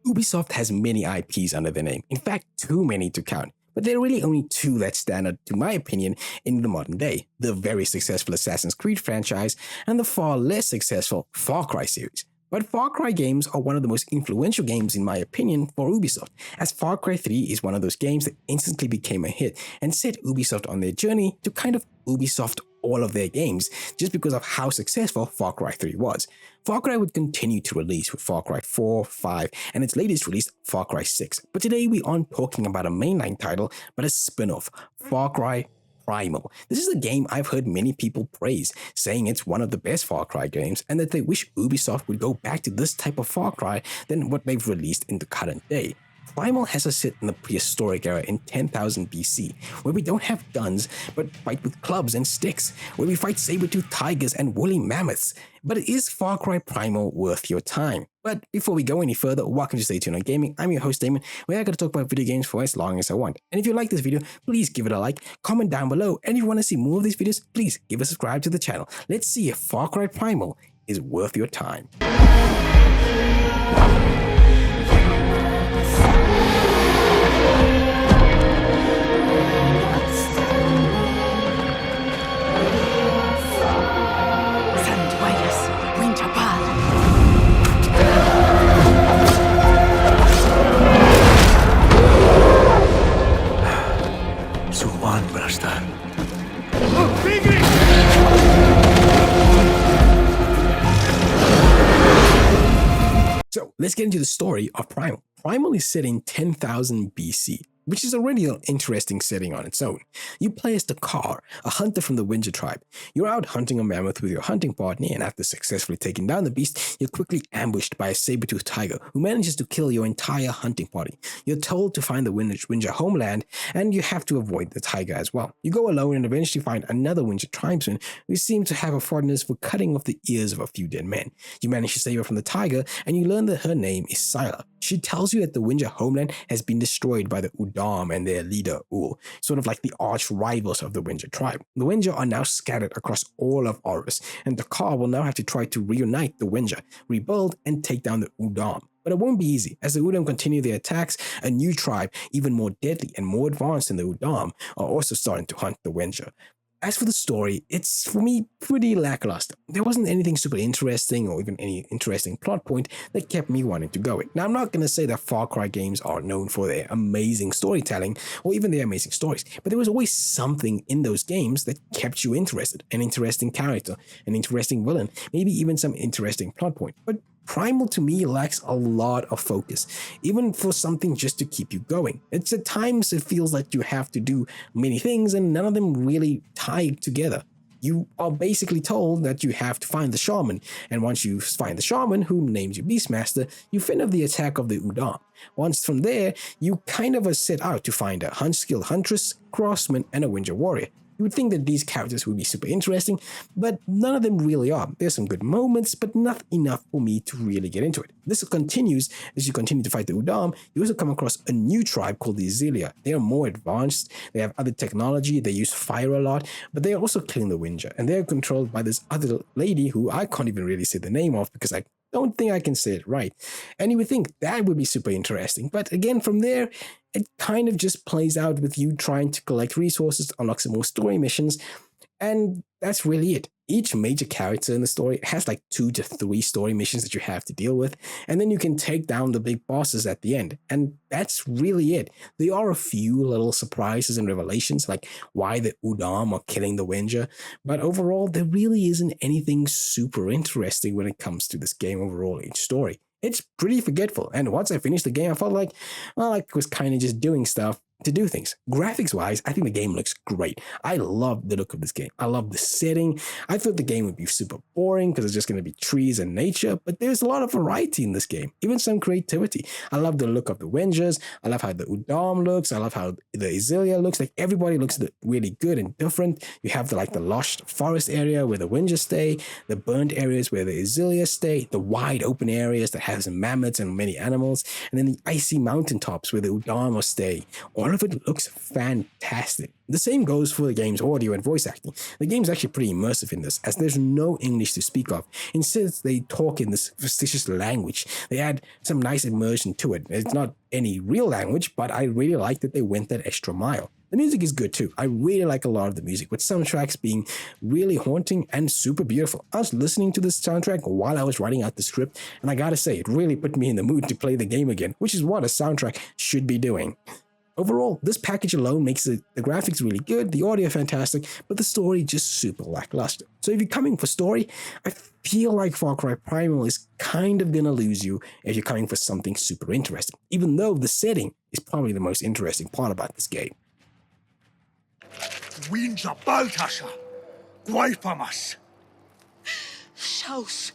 Ubisoft has many IPs under their name, in fact too many to count, but there are really only two that stand out, to my opinion, in the modern day: the very successful Assassin's Creed franchise and the far less successful Far Cry series. But Far Cry games are one of the most influential games in my opinion for Ubisoft, as Far Cry 3 is one of those games that instantly became a hit and set Ubisoft on their journey to kind of Ubisoft all of their games just because of how successful Far Cry 3 was. Far Cry would continue to release with Far Cry 4, 5, and its latest release, Far Cry 6. But today we aren't talking about a mainline title, but a spin-off, Far Cry Primal. This is a game I've heard many people praise, saying it's one of the best Far Cry games and that they wish Ubisoft would go back to this type of Far Cry than what they've released in the current day. Primal has us set in the prehistoric era in 10,000 BC, where we don't have guns, but fight with clubs and sticks, where we fight saber-toothed tigers and woolly mammoths. But is Far Cry Primal worth your time? But before we go any further, welcome to Stay Tuned on Gaming. I'm your host Damon, where I gotta talk about video games for as long as I want. And if you like this video, please give it a like, comment down below, and if you want to see more of these videos, please give a subscribe to the channel. Let's see if Far Cry Primal is worth your time. So let's get into the story of Primal. Primal is set in 10,000 BC, which is already an interesting setting on its own. You play as Dakar, a hunter from the Winja tribe. You're out hunting a mammoth with your hunting partner, and after successfully taking down the beast, you're quickly ambushed by a saber-toothed tiger who manages to kill your entire hunting party. You're told to find the Winja homeland, and you have to avoid the tiger as well. You go alone and eventually find another Winja tribesman who seems to have a fondness for cutting off the ears of a few dead men. You manage to save her from the tiger, and you learn that her name is Scylla. She tells you that the Winja homeland has been destroyed by the Udam and their leader Ul, sort of like the arch rivals of the Winja tribe. The Winja are now scattered across all of Oris, and Dakar will now have to try to reunite the Winja, rebuild, and take down the Udam. But it won't be easy. As the Udam continue their attacks, a new tribe, even more deadly and more advanced than the Udam, are also starting to hunt the Winja. As for the story, it's, for me, pretty lackluster. There wasn't anything super interesting or even any interesting plot point that kept me wanting to go in. Now, I'm not going to say that Far Cry games are known for their amazing storytelling or even their amazing stories, but there was always something in those games that kept you interested. An interesting character, an interesting villain, maybe even some interesting plot point. But Primal to me lacks a lot of focus, even for something just to keep you going. It's at times it feels like you have to do many things and none of them really tie together. You are basically told that you have to find the shaman, and once you find the shaman, who names you Beastmaster, you fend off the attack of the Udam. Once from there, you kind of are set out to find a skilled huntress, craftsman, and a Winja warrior. You would think that these characters would be super interesting, but none of them really are. There's some good moments, but not enough for me to really get into it. This continues as you continue to fight the Udam. You also come across a new tribe called the Zelia. They are more advanced, they have other technology, they use fire a lot, but they are also killing the Winja, and they're controlled by this other lady who I can't even really say the name of because I don't think I can say it right. And you would think that would be super interesting, but again, from there, it kind of just plays out with you trying to collect resources, unlock some more story missions, and that's really it. Each major character in the story has like 2 to 3 story missions that you have to deal with, and then you can take down the big bosses at the end, and that's really it. There are a few little surprises and revelations, like why the Udam are killing the Winja, but overall, there really isn't anything super interesting when it comes to this game overall, each story. It's pretty forgetful, and once I finished the game, I felt like, well, I was kind of just doing stuff to do things. Graphics-wise, I think the game looks great. I love the look of this game. I love the setting. I thought the game would be super boring because it's just going to be trees and nature, but there's a lot of variety in this game, even some creativity. I love the look of the Winjas. I love how the Udam looks. I love how the Izilia looks. Like, everybody looks really good and different. You have the lush forest area where the Winjas stay, the burnt areas where the Izilia stay, the wide open areas that has mammoths and many animals, and then the icy mountaintops where the Udam stay, or all of it looks fantastic. The same goes for the game's audio and voice acting. The game's actually pretty immersive in this, as there's no English to speak of. Instead, they talk in this fictitious language. They add some nice immersion to it. It's not any real language, but I really like that they went that extra mile. The music is good too. I really like a lot of the music, with some tracks being really haunting and super beautiful. I was listening to this soundtrack while I was writing out the script, and I gotta say, it really put me in the mood to play the game again, which is what a soundtrack should be doing. Overall, this package alone makes the graphics really good, the audio fantastic, but the story just super lackluster. So if you're coming for story, I feel like Far Cry Primal is kind of gonna lose you if you're coming for something super interesting, even though the setting is probably the most interesting part about this game. Winja Baltasha, Guayfamas. Shaus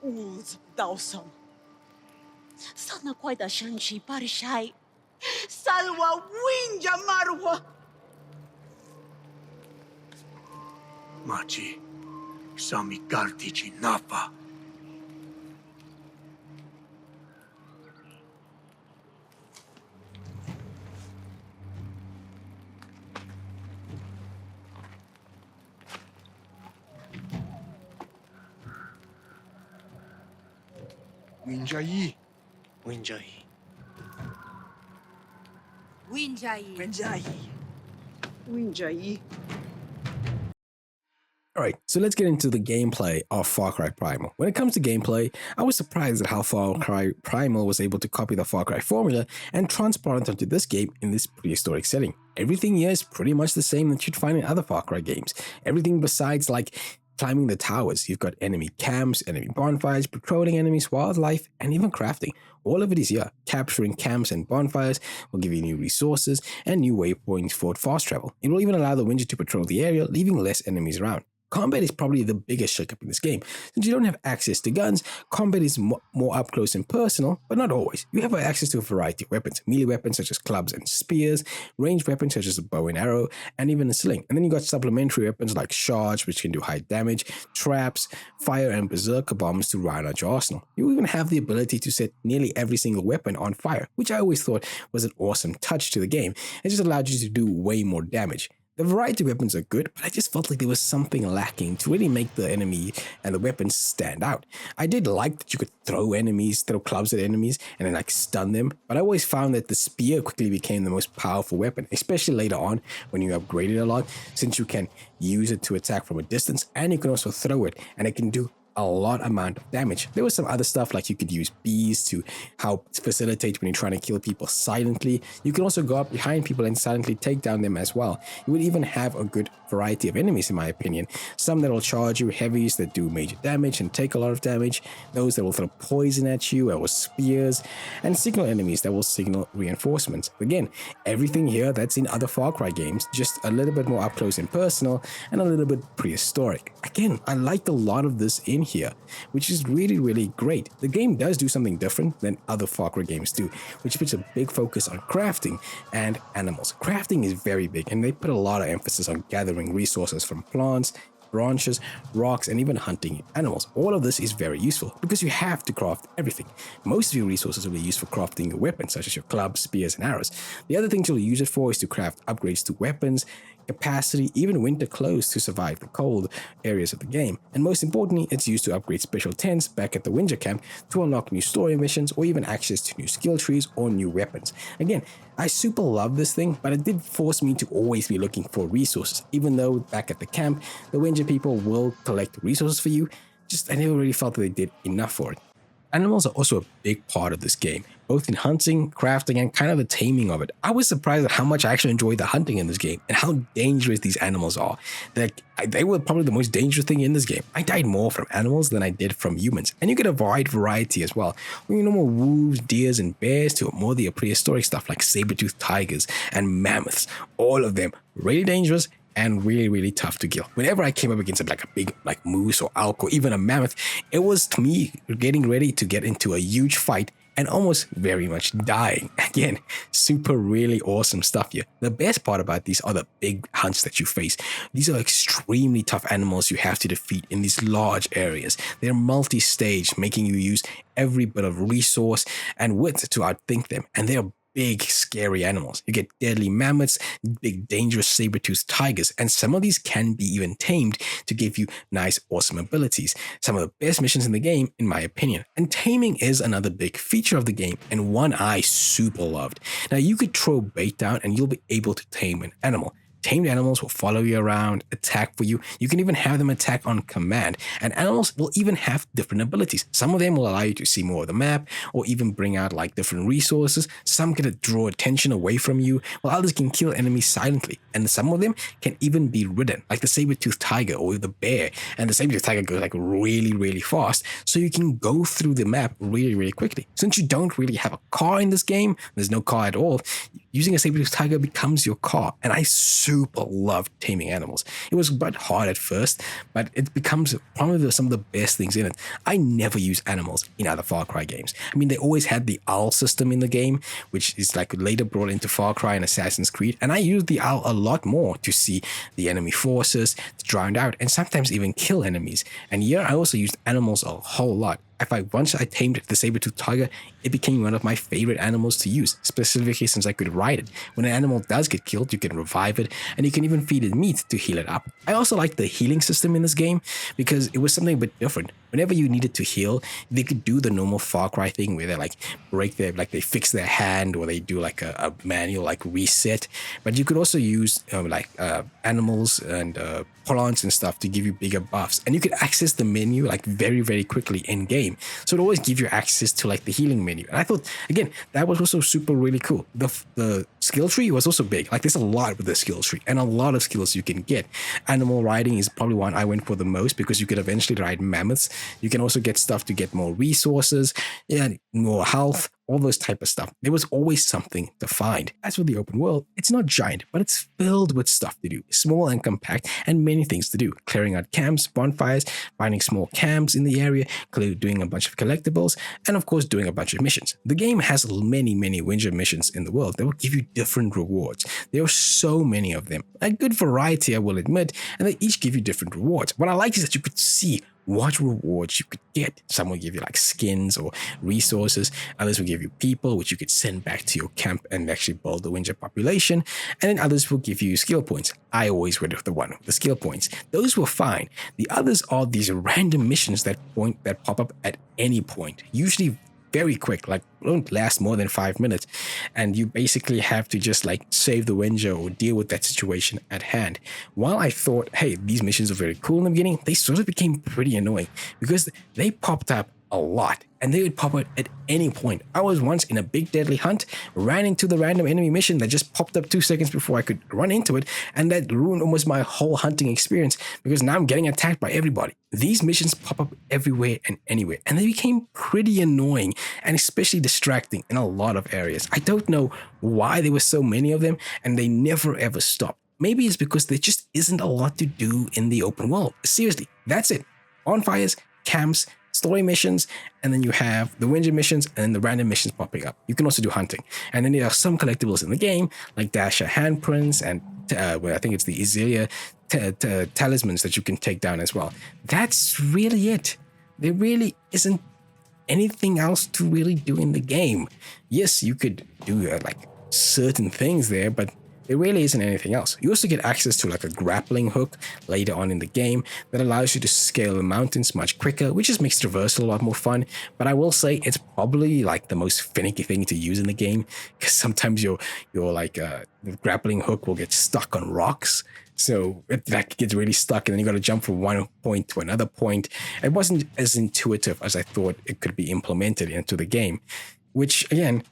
uz Dawson. Sana quaida shanchi parishai. Salwa winja marwa. Machi, Sami Kartichi Napa. Winjai. Winjai. Winjai. Winjai. Winjai. Alright, so let's get into the gameplay of Far Cry Primal. When it comes to gameplay, I was surprised at how Far Cry Primal was able to copy the Far Cry formula and transport it onto this game in this prehistoric setting. Everything here is pretty much the same that you'd find in other Far Cry games. Everything besides like climbing the towers. You've got enemy camps, enemy bonfires, patrolling enemies, wildlife, and even crafting. All of it is here. Capturing camps and bonfires will give you new resources and new waypoints for fast travel. It will even allow the Winja to patrol the area, leaving less enemies around. Combat is probably the biggest shakeup in this game. Since you don't have access to guns, combat is more up close and personal, but not always. You have access to a variety of weapons, melee weapons such as clubs and spears, ranged weapons such as a bow and arrow, and even a sling. And then you got supplementary weapons like shards, which can do high damage, traps, fire, and berserker bombs to round out your arsenal. You even have the ability to set nearly every single weapon on fire, which I always thought was an awesome touch to the game. It just allowed you to do way more damage. The variety of weapons are good, but I just felt like there was something lacking to really make the enemy and the weapons stand out. I did like that you could throw clubs at enemies and then like stun them, but I always found that the spear quickly became the most powerful weapon, especially later on when you upgrade it a lot, since you can use it to attack from a distance and you can also throw it and it can do a lot amount of damage. There was some other stuff like you could use bees to help facilitate when you're trying to kill people silently. You can also go up behind people and silently take down them as well. You would even have a good variety of enemies in my opinion. Some that will charge you, heavies that do major damage and take a lot of damage, those that will throw poison at you or spears, and signal enemies that will signal reinforcements. Again, everything here that's in other Far Cry games, just a little bit more up close and personal and a little bit prehistoric. Again, I liked a lot of this in here, which is really, really great. The game does do something different than other Far Cry games do, which puts a big focus on crafting and animals. Crafting is very big, and they put a lot of emphasis on gathering resources from plants, branches, rocks, and even hunting animals. All of this is very useful because you have to craft everything. Most of your resources will be used for crafting your weapons, such as your clubs, spears, and arrows. The other things you'll use it for is to craft upgrades to weapons, capacity, even winter clothes to survive the cold areas of the game. And most importantly, it's used to upgrade special tents back at the Winja camp to unlock new story missions or even access to new skill trees or new weapons. Again, I super love this thing, but it did force me to always be looking for resources. Even though back at the camp, the Winja people will collect resources for you, I never really felt that they did enough for it. Animals are also a big part of this game, both in hunting, crafting, and kind of the taming of it. I was surprised at how much I actually enjoyed the hunting in this game and how dangerous these animals are. They were probably the most dangerous thing in this game. I died more from animals than I did from humans, and you get a wide variety as well. From your normal wolves, deers, and bears to more the prehistoric stuff like saber-toothed tigers and mammoths. All of them really dangerous and really, really tough to kill. Whenever I came up against a big moose or elk or even a mammoth, it was to me getting ready to get into a huge fight and almost very much dying. Again, super really awesome stuff here. The best part about these are the big hunts that you face. These are extremely tough animals you have to defeat in these large areas. They're multi-stage, making you use every bit of resource and wit to outthink them. And they're big, scary animals. You get deadly mammoths, big, dangerous saber-toothed tigers, and some of these can be even tamed to give you nice, awesome abilities. Some of the best missions in the game, in my opinion. And taming is another big feature of the game, and one I super loved. Now, you could throw bait down and you'll be able to tame an animal. Tamed animals will follow you around, attack for you. You can even have them attack on command. And animals will even have different abilities. Some of them will allow you to see more of the map or even bring out like different resources. Some can draw attention away from you, while others can kill enemies silently. And some of them can even be ridden, like the saber-toothed tiger or the bear. And the saber-toothed tiger goes like really, really fast, so you can go through the map really, really quickly. Since you don't really have a car in this game, there's no car at all, using a saber-toothed tiger becomes your car. And I super loved taming animals. It was a bit hard at first, but it becomes probably some of the best things in it. I never use animals in other Far Cry games. I mean, they always had the owl system in the game, which is like later brought into Far Cry and Assassin's Creed. And I used the owl a lot more to see the enemy forces, to drown out, and sometimes even kill enemies. And here I also used animals a whole lot. Once I tamed the saber-toothed tiger, it became one of my favorite animals to use, specifically since I could ride it. When an animal does get killed, you can revive it, and you can even feed it meat to heal it up. I also like the healing system in this game because it was something a bit different. Whenever you needed to heal, they could do the normal Far Cry thing where they like they fix their hand, or they do like a manual like reset. But you could also use animals and plants and stuff to give you bigger buffs, and you could access the menu like very, very quickly in game. So it always gives you access to like the healing menu. And I thought, again, that was also super really cool. The skill tree was also big. Like there's a lot with the skill tree and a lot of skills you can get. Animal riding is probably one I went for the most because you could eventually ride mammoths. You can also get stuff to get more resources, more health, all those type of stuff. There was always something to find. As for the open world, it's not giant, but it's filled with stuff to do. Small and compact, and many things to do. Clearing out camps, bonfires, finding small camps in the area, doing a bunch of collectibles, and of course doing a bunch of missions. The game has many, many Winter missions in the world that will give you different rewards. There are so many of them. A good variety, I will admit, and they each give you different rewards. What I like is that you could see what rewards you could get. Some will give you like skins or resources. Others will give you people, which you could send back to your camp and actually build the Winter population. And then others will give you skill points. I always went with the one with the skill points. Those were fine. The others are these random missions that pop up at any point, usually very quick, like don't last more than 5 minutes, and you basically have to just like save the Winter or deal with that situation at hand. While I thought, hey, these missions are very cool in the beginning, they sort of became pretty annoying because they popped up a lot, and they would pop out at any point. I was once in a big deadly hunt, ran into the random enemy mission that just popped up 2 seconds before I could run into it, and that ruined almost my whole hunting experience because now I'm getting attacked by everybody. These missions pop up everywhere and anywhere, and they became pretty annoying and especially distracting in a lot of areas. I don't know why there were so many of them, and they never ever stopped. Maybe it's because there just isn't a lot to do in the open world. Seriously, that's it. Bonfires, camps, story missions, and then you have the Winter missions and then the random missions popping up. You can also do hunting. And then there are some collectibles in the game, like Dasher handprints and I think it's the Izilia talismans that you can take down as well. That's really it. There really isn't anything else to really do in the game. Yes, you could do like certain things there, but there really isn't anything else. You also get access to like a grappling hook later on in the game that allows you to scale the mountains much quicker, which just makes traversal a lot more fun. But I will say it's probably like the most finicky thing to use in the game, because sometimes your the grappling hook will get stuck on rocks. So that gets really stuck, and then you got to jump from one point to another point. It wasn't as intuitive as I thought it could be implemented into the game, which again,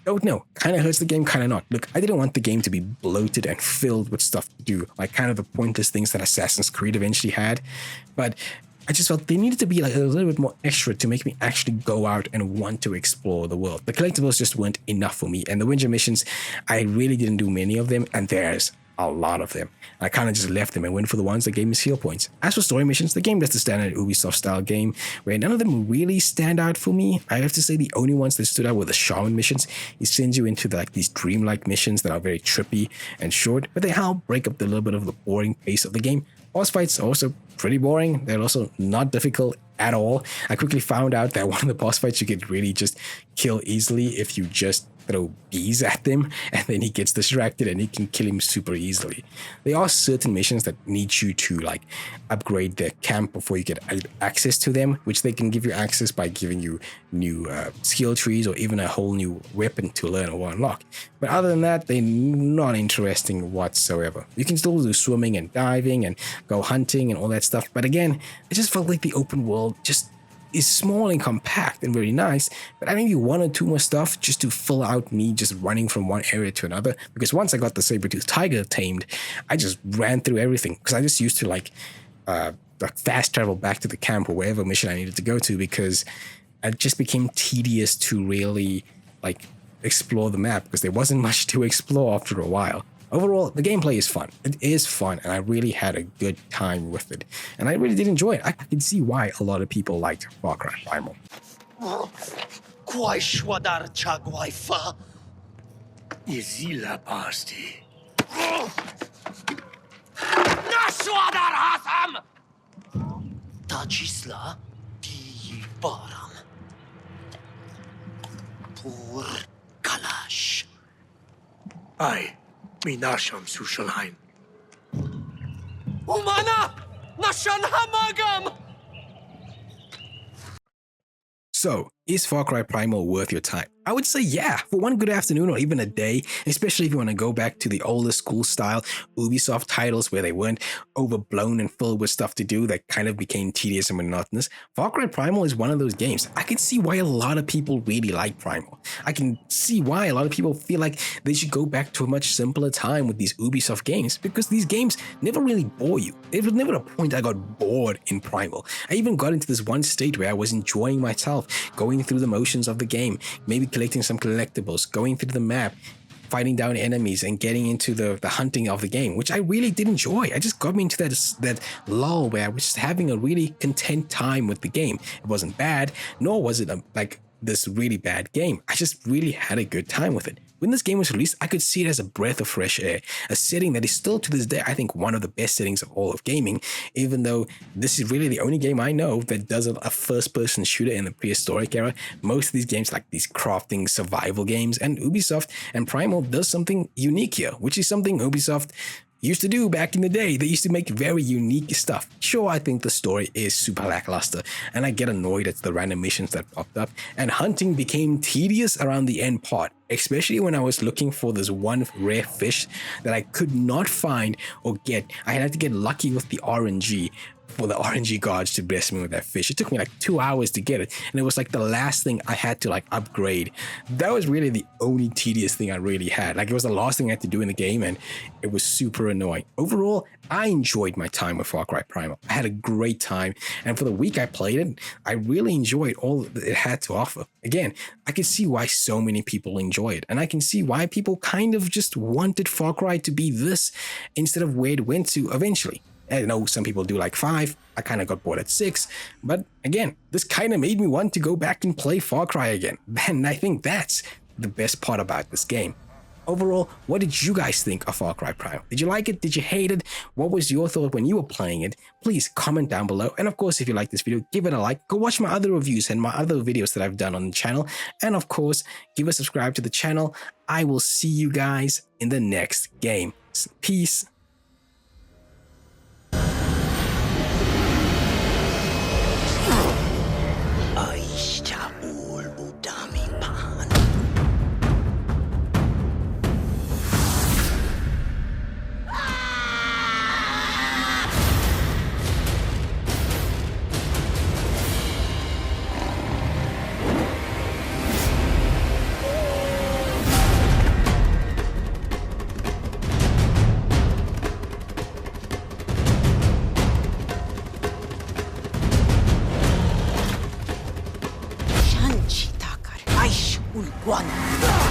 don't know, kind of hurts the game, kind of not. Look, I didn't want the game to be bloated and filled with stuff to do, like kind of the pointless things that Assassin's Creed eventually had, but I just felt they needed to be like a little bit more extra to make me actually go out and want to explore the world. The collectibles just weren't enough for me, and the Winter missions, I really didn't do many of them, and there's a lot of them. I kind of just left them and went for the ones that gave me skill points. As for story missions, the game does the standard Ubisoft style game where none of them really stand out for me. I have to say the only ones that stood out were the shaman missions. It sends you into these dreamlike missions that are very trippy and short, but they help break up the little bit of the boring pace of the game. Boss fights are also pretty boring. They're also not difficult at all. I quickly found out that one of the boss fights you could really just kill easily if you just throw bees at them, and then he gets distracted and you can kill him super easily. There are certain missions that need you to like upgrade their camp before you get access to them, which they can give you access by giving you new skill trees or even a whole new weapon to learn or unlock. But other than that, they're not interesting whatsoever. You can still do swimming and diving and go hunting and all that stuff, but again, it just felt like the open world just is small and compact and very nice, but I maybe one or two more stuff just to fill out me just running from one area to another, because once I got the saber-tooth tiger tamed, I just ran through everything, because I just used to like fast travel back to the camp or wherever mission I needed to go to, because it just became tedious to really like explore the map, because there wasn't much to explore after a while. Overall, the gameplay is fun. It is fun, and I really had a good time with it. And I really did enjoy it. I can see why a lot of people liked Far Cry Primal. Izila Basti. Tajisla di Baram. Pur Kalash. Ai, Minasham Sushalhain. Umana! Nashan Hamagam! So, is Far Cry Primal worth your time? I would say yeah, for one good afternoon or even a day, especially if you want to go back to the older school style Ubisoft titles where they weren't overblown and filled with stuff to do that kind of became tedious and monotonous. Far Cry Primal is one of those games. I can see why a lot of people really like Primal. I can see why a lot of people feel like they should go back to a much simpler time with these Ubisoft games, because these games never really bore you. There was never a point I got bored in Primal. I even got into this one state where I was enjoying myself, going through the motions of the game, maybe collecting some collectibles, going through the map, fighting down enemies, and getting into the hunting of the game, which I really did enjoy. I just got me into that lull where I was just having a really content time with the game. It wasn't bad, nor was it like this really bad game. I just really had a good time with it. When this game was released, I could see it as a breath of fresh air, a setting that is still to this day, I think, one of the best settings of all of gaming, even though this is really the only game I know that does a first-person shooter in the prehistoric era. Most of these games, like these crafting survival games, and Ubisoft and Primal does something unique here, which is something Ubisoft used to do back in the day. They used to make very unique stuff. Sure, I think the story is super lackluster, and I get annoyed at the random missions that popped up, and hunting became tedious around the end part, especially when I was looking for this one rare fish that I could not find or get. I had to get lucky with the RNG for the RNG gods to bless me with that fish. It took me like 2 hours to get it, and it was like the last thing I had to like upgrade. That was really the only tedious thing I really had. Like, it was the last thing I had to do in the game, and it was super annoying. Overall, I enjoyed my time with Far Cry Primal. I had a great time, and for the week I played it, I really enjoyed all that it had to offer. Again, I can see why so many people enjoy it, and I can see why people kind of just wanted Far Cry to be this instead of where it went to eventually. I know some people do like 5, I kind of got bored at 6, but again, this kind of made me want to go back and play Far Cry again, and I think that's the best part about this game. Overall, what did you guys think of Far Cry Primal? Did you like it? Did you hate it? What was your thought when you were playing it? Please comment down below, and of course, if you like this video, give it a like. Go watch my other reviews and my other videos that I've done on the channel, and of course, give a subscribe to the channel. I will see you guys in the next game. Peace. Guana.